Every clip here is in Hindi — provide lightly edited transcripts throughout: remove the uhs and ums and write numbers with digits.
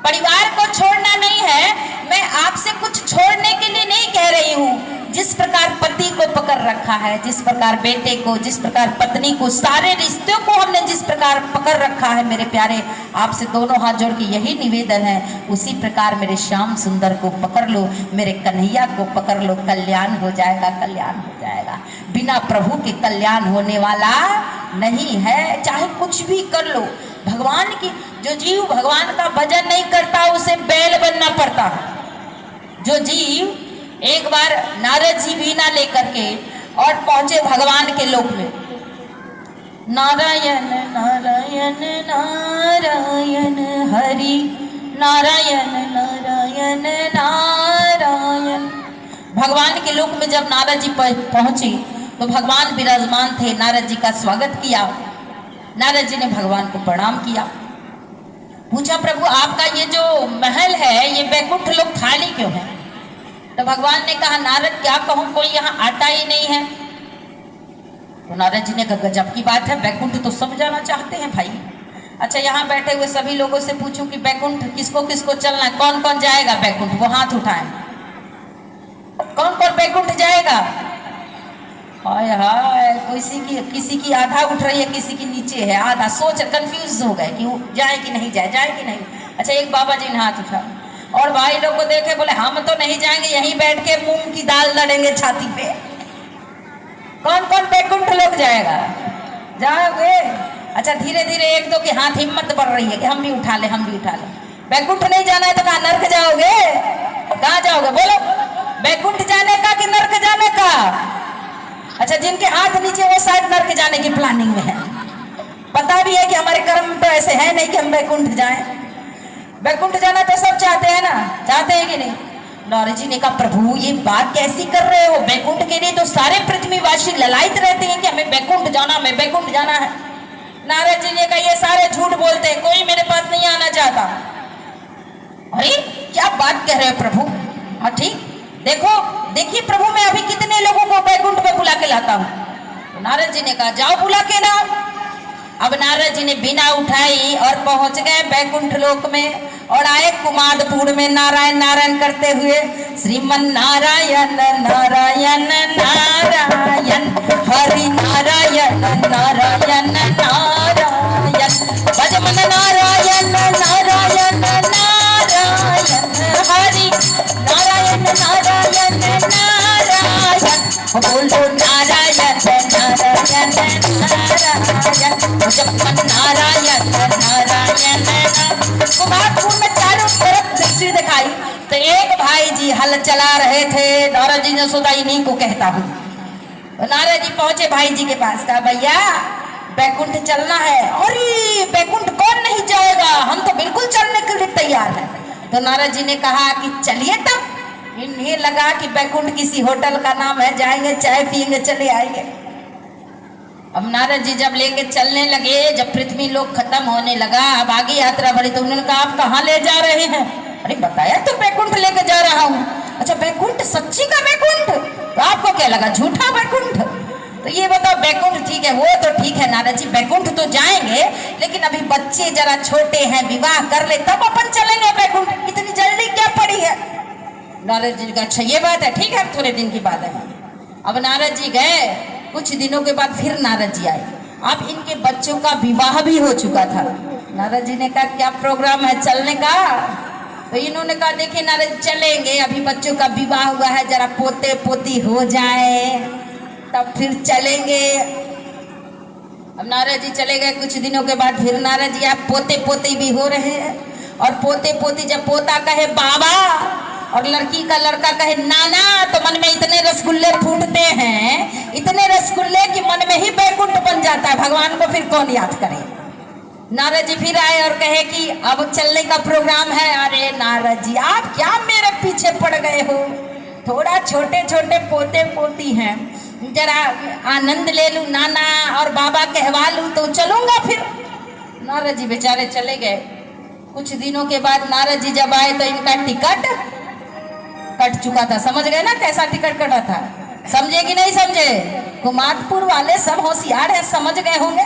परिवार को छोड़ना नहीं है, मैं आपसे कुछ छोड़ने के लिए नहीं कह रही हूँ। जिस प्रकार पति को पकड़ रखा है, जिस प्रकार बेटे को, जिस प्रकार पत्नी को, सारे रिश्तों को हमने जिस प्रकार पकड़ रखा है मेरे प्यारे, आपसे दोनों हाथ जोड़ के यही निवेदन है, उसी प्रकार मेरे श्याम सुंदर को पकड़ लो, मेरे कन्हैया को पकड़ लो, कल्याण हो जाएगा, कल्याण हो जाएगा। बिना प्रभु के कल्याण होने वाला नहीं है, चाहे कुछ भी कर लो। भगवान की जो जीव भगवान का भजन नहीं करता उसे बैल बनना पड़ता है। जो जीव एक बार नारद जी वीणा लेकर के और पहुंचे भगवान के लोक में, नारायण नारायण नारायण हरि नारायण नारायण नारायण। भगवान के लोक में जब नारद जी पहुंचे तो भगवान विराजमान थे, नारद जी का स्वागत किया। नारद जी ने भगवान को प्रणाम किया, पूछा प्रभु आपका ये जो महल है ये बैकुंठ लोक खाली क्यों है? तो भगवान ने कहा नारद क्या कहूं, कोई यहाँ आता ही नहीं है। तो नारद जी ने कहा गजब की बात है, बैकुंठ तो सब जाना चाहते हैं भाई। अच्छा यहाँ बैठे हुए सभी लोगों से पूछूं कि बैकुंठ किसको किसको चलना है, कौन कौन जाएगा बैकुंठ, वो हाथ उठाएं। कौन कौन बैकुंठ जाएगा? हाय हाय, किसी की आधा उठ रही है, किसी की नीचे है आधा, सोच कंफ्यूज हो गए कि जाए कि नहीं जाए, जाए कि नहीं। अच्छा एक बाबा जी ने हाथ उठा और भाई लोग को देखे बोले हम तो नहीं जाएंगे, यहीं बैठ के मूंग की दाल लड़ेंगे छाती पे। कौन कौन बैकुंठ लोग जाएगा? जाओगे? अच्छा धीरे धीरे एक दो के हाथ हिम्मत बढ़ रही है कि हम भी उठा ले, हम भी उठा ले। बैकुंठ नहीं जाना है तो कहाँ नर्क जाओगे? कहाँ जाओगे बोलो, बैकुंठ जाने का कि नर्क जाने का? अच्छा जिनके हाथ नीचे वो शायद नर्क जाने की प्लानिंग में है, पता भी है कि हमारे कर्म तो ऐसे है नहीं कि हम बैकुंठ जाएं। बैकुंठ जाना तो सब चाहते हैं ना, चाहते हैं कि नहीं? नारद जी ने कहा प्रभु ये बात कैसी कर रहे हो, बैकुंठ के लिए तो सारे पृथ्वीवासी ललायित रहते हैं कि हमें बैकुंठ जाना, हमें बैकुंठ जाना है। नारद जी ने कहा ये सारे झूठ बोलते हैं, कोई मेरे पास नहीं आना चाहता। अरे क्या बात कह रहे हो प्रभु? हाँ ठीक, देखिए प्रभु मैं अभी कितने लोगों को बैकुंठ में बुला के लाता हूँ। तो नारद जी ने कहा जाओ बुला के लाओ। अब नारद जी ने बिना उठाई और पहुंच गए बैकुंठ लोक में और आए कुमारपुर में नारायण नारायण करते हुए, श्रीमन नारायण नारायण नारायण हरि नारायण नारायण नारायण भजमन नारायण नारायण नारायण हरि नारायण नारायण नारायण बोलो नारायण नारायण नारायण भजमन नारायण नारायण। कुमारपुर में चारों तरफ दृष्टि दिखाई तो एक भाई जी हल चला रहे थे। नारद जी ने सोचा इन्हीं को कहता हूँ। तो नारद जी पहुंचे भाई जी के पास, कहा भैया बैकुंठ चलना है। अरे बैकुंठ कौन नहीं जाएगा, हम तो बिल्कुल चलने के लिए तैयार हैं। तो नारद जी ने कहा कि चलिए तब। इन्हें लगा कि बैकुंठ किसी होटल का नाम है, जाएंगे चाय पियेंगे चले आएंगे। अब नारद जी जब लेके चलने लगे, जब पृथ्वी लोक खत्म होने लगा, अब आगे यात्रा बढ़ी तो उन्होंने कहा आप कहाँ ले जा रहे हैं? अरे बताया तो बैकुंठ लेके जा रहा हूँ। अच्छा बैकुंठ, सच्ची का बैकुंठ? तो आपको क्या लगा झूठा बैकुंठ? तो ये बताओ बैकुंठ ठीक है, वो तो ठीक है नारद जी, बैकुंठ तो जाएंगे, लेकिन अभी बच्चे जरा छोटे हैं, विवाह कर ले तब अपन चलेंगे बैकुंठ, इतनी जल्दी क्या पड़ी है? नारद जी का अच्छा ये बात है, ठीक है थोड़े दिन की बात है। अब नारद जी गए, कुछ दिनों के बाद फिर नारद जी आए। अब इनके बच्चों का विवाह भी हो चुका था। नारद जी ने कहा क्या प्रोग्राम है चलने का? तो इन्होंने कहा देखिए नारद चलेंगे, अभी बच्चों का विवाह हुआ है, जरा पोते पोती हो जाए तब फिर चलेंगे। अब नारद जी चले गए, कुछ दिनों के बाद फिर नारद जी आप पोते पोते भी हो रहे हैं। और पोते पोती जब पोता कहे बाबा और लड़की का लड़का कहे नाना, तो मन में इतने रसगुल्ले फूटते हैं, इतने रसगुल्ले कि मन में ही बैकुंठ बन जाता है। भगवान को फिर कौन याद करे? नारद जी फिर आए और कहे कि अब चलने का प्रोग्राम है। अरे नारद जी आप क्या मेरे पीछे पड़ गए हो? थोड़ा छोटे छोटे पोते पोती हैं, जरा आनंद ले लूं, नाना और बाबा कहवा लूं तो चलूंगा फिर। नारद जी बेचारे चले गए। कुछ दिनों के बाद नारद जी जब आए तो इनका टिकट कट चुका था। समझ गए ना कैसा टिकट कटा था? समझे कि नहीं समझे? कुमारपुर वाले सब होशियार हैं, समझ गए होंगे।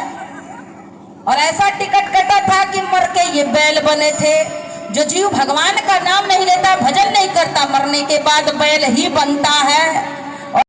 और ऐसा टिकट कटा था कि मर के ये बैल बने थे जो जीव भगवान का नाम नहीं लेता, भजन नहीं करता, मरने के बाद बैल ही बनता है।